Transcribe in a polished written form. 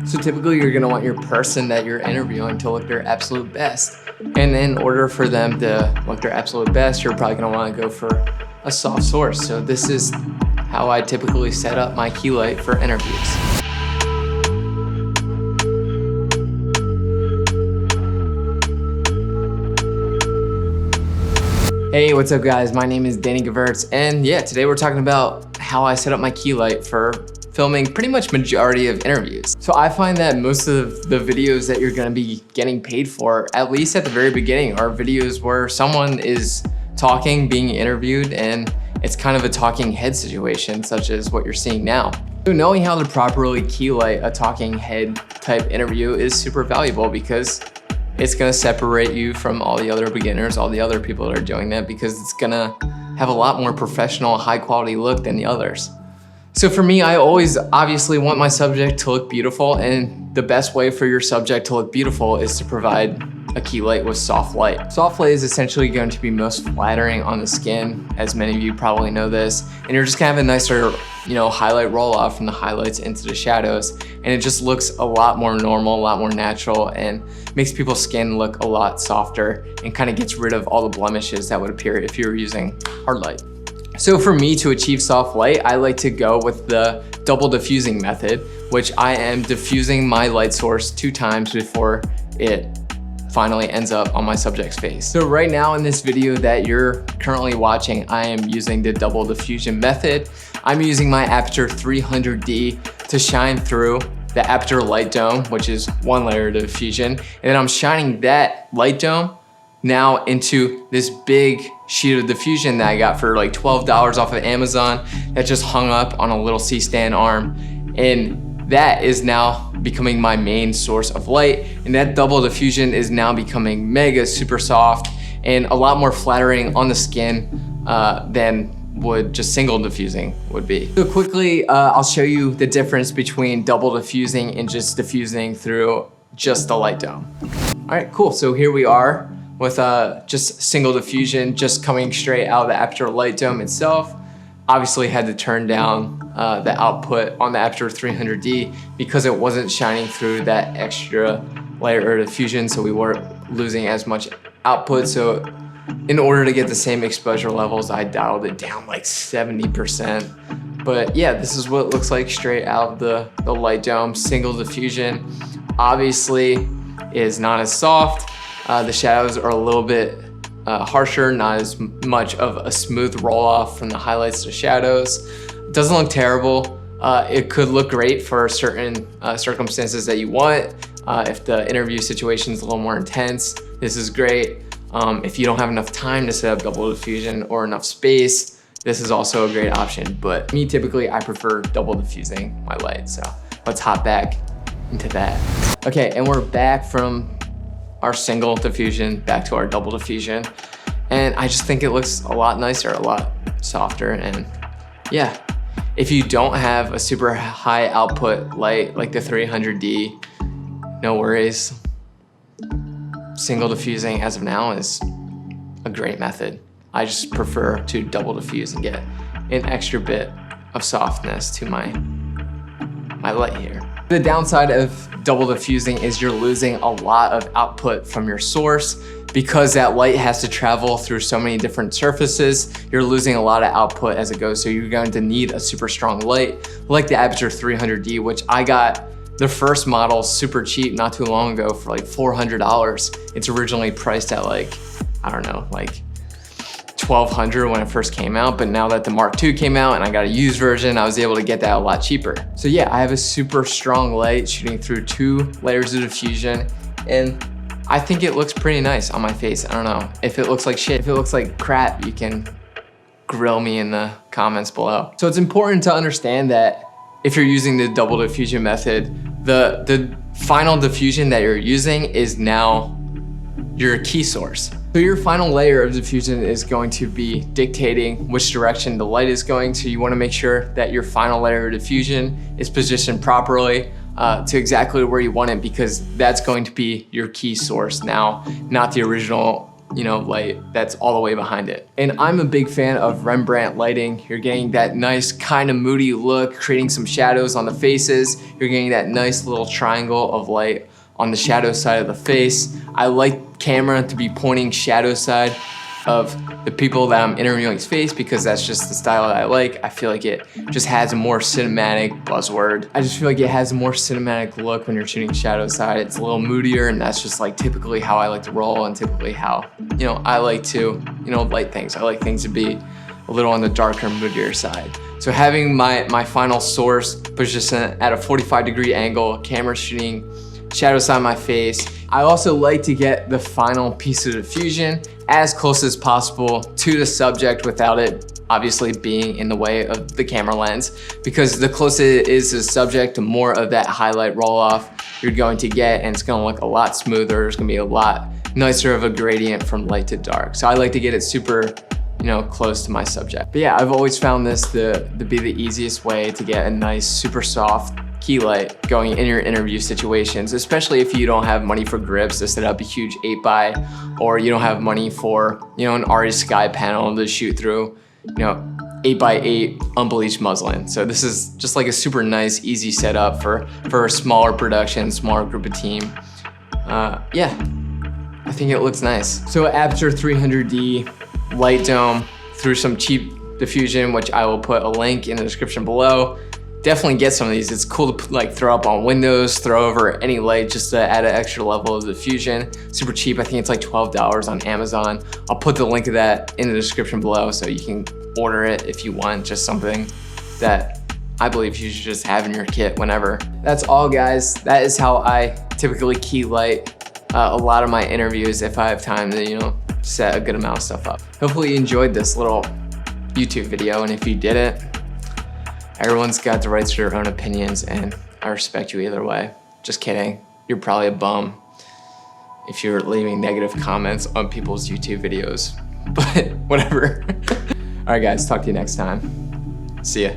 So typically you're gonna want your person that you're interviewing to look their absolute best. And in order for them to look their absolute best, you're probably gonna wanna go for a soft source. So this is how I typically set up my key light for interviews. Hey, what's up guys? My name is Gevirtz, and yeah, today we're talking about how I set up my key light for filming pretty much majority of interviews. So I find that most of the videos that you're gonna be getting paid for, at least at the very beginning, are videos where someone is talking, being interviewed, and it's kind of a talking head situation, such as what you're seeing now. So knowing how to properly key light a talking head type interview is super valuable because it's gonna separate you from all the other beginners, all the other people that are doing that, because it's gonna have a lot more professional, high quality look than the others. So for me, I always obviously want my subject to look beautiful, and the best way for your subject to look beautiful is to provide a key light with soft light. Soft light is essentially going to be most flattering on the skin, as many of you probably know this, and you're just gonna have a nicer, highlight roll off from the highlights into the shadows, and it just looks a lot more normal, a lot more natural, and makes people's skin look a lot softer and kind of gets rid of all the blemishes that would appear if you were using hard light. So for me, to achieve soft light, I like to go with the double diffusing method, which I am diffusing my light source 2 times before it finally ends up on my subject's face. So right now in this video that you're currently watching, I am using the double diffusion method. I'm using my Aperture 300D to shine through the Aperture light dome, which is 1 layer of diffusion. And then I'm shining that light dome now into this big sheet of diffusion that I got for like $12 off of Amazon that just hung up on a little C-stand arm. And that is now becoming my main source of light. And that double diffusion is now becoming mega super soft and a lot more flattering on the skin than would just single diffusing would be. So quickly, I'll show you the difference between double diffusing and just diffusing through just the light dome. All right, cool. So here we are with just single diffusion, just coming straight out of the Aperture light dome itself. Obviously had to turn down the output on the Aperture 300D because it wasn't shining through that extra layer of diffusion, so we weren't losing as much output. So in order to get the same exposure levels, I dialed it down like 70%. But yeah, this is what it looks like straight out of the light dome. Single diffusion obviously is not as soft. The shadows are a little bit harsher, not as much of a smooth roll off from the highlights to shadows. It doesn't look terrible. It could look great for certain circumstances that you want. If the interview situation is a little more intense, this is great. If you don't have enough time to set up double diffusion or enough space, this is also a great option. But me, typically, I prefer double diffusing my light. So let's hop back into that. Okay, and we're back from our single diffusion back to our double diffusion. And I just think it looks a lot nicer, a lot softer. And yeah, if you don't have a super high output light like the 300D, no worries. Single diffusing as of now is a great method. I just prefer to double diffuse and get an extra bit of softness to my light here. The downside of double diffusing is you're losing a lot of output from your source because that light has to travel through so many different surfaces. You're losing a lot of output as it goes, so you're going to need a super strong light like the Aperture 300D, which I got the first model super cheap not too long ago for like $400. It's originally priced at like, I don't know, like $1,200 when it first came out, but now that the Mark II came out and I got a used version, I was able to get that a lot cheaper. So yeah, I have a super strong light shooting through 2 layers of diffusion, and I think it looks pretty nice on my face. I don't know. If it looks like shit, if it looks like crap, you can grill me in the comments below. So it's important to understand that if you're using the double diffusion method, the final diffusion that you're using is now your key source. So your final layer of diffusion is going to be dictating which direction the light is going. So you want to make sure that your final layer of diffusion is positioned properly to exactly where you want it, because that's going to be your key source now, not the original light that's all the way behind it. And I'm a big fan of Rembrandt lighting. You're getting that nice kind of moody look, creating some shadows on the faces. You're getting that nice little triangle of light on the shadow side of the face. I like camera to be pointing shadow side of the people that I'm interviewing's face because that's just the style that I like. I feel like it just has a more cinematic buzzword. I just feel like it has a more cinematic look when you're shooting shadow side. It's a little moodier, and that's just like typically how I like to roll and typically how, I like to, light things. I like things to be a little on the darker, moodier side. So having my final source push this in at a 45-degree angle, camera shooting shadow side of my face. I also like to get the final piece of diffusion as close as possible to the subject without it obviously being in the way of the camera lens, because the closer it is to the subject, the more of that highlight roll off you're going to get, and it's gonna look a lot smoother. There's gonna be a lot nicer of a gradient from light to dark. So I like to get it super close to my subject. But yeah, I've always found this to be the easiest way to get a nice, super soft key light going in your interview situations, especially if you don't have money for grips to set up a huge 8x, or you don't have money for, an RE Sky panel to shoot through, 8x8 unbleached muslin. So this is just like a super nice, easy setup for a smaller production, smaller group of team. Yeah, I think it looks nice. So Aperture 300D light dome through some cheap diffusion, which I will put a link in the description below. Definitely get some of these. It's cool to throw up on windows, throw over any light just to add an extra level of diffusion. Super cheap. I think it's like $12 on Amazon. I'll put the link of that in the description below so you can order it if you want. Just something that I believe you should just have in your kit whenever. That's all, guys. That is how I typically key light a lot of my interviews if I have time to, set a good amount of stuff up. Hopefully you enjoyed this little YouTube video, and if you didn't, everyone's got the rights to their own opinions, and I respect you either way. Just kidding. You're probably a bum if you're leaving negative comments on people's YouTube videos, but whatever. All right, guys, talk to you next time. See ya.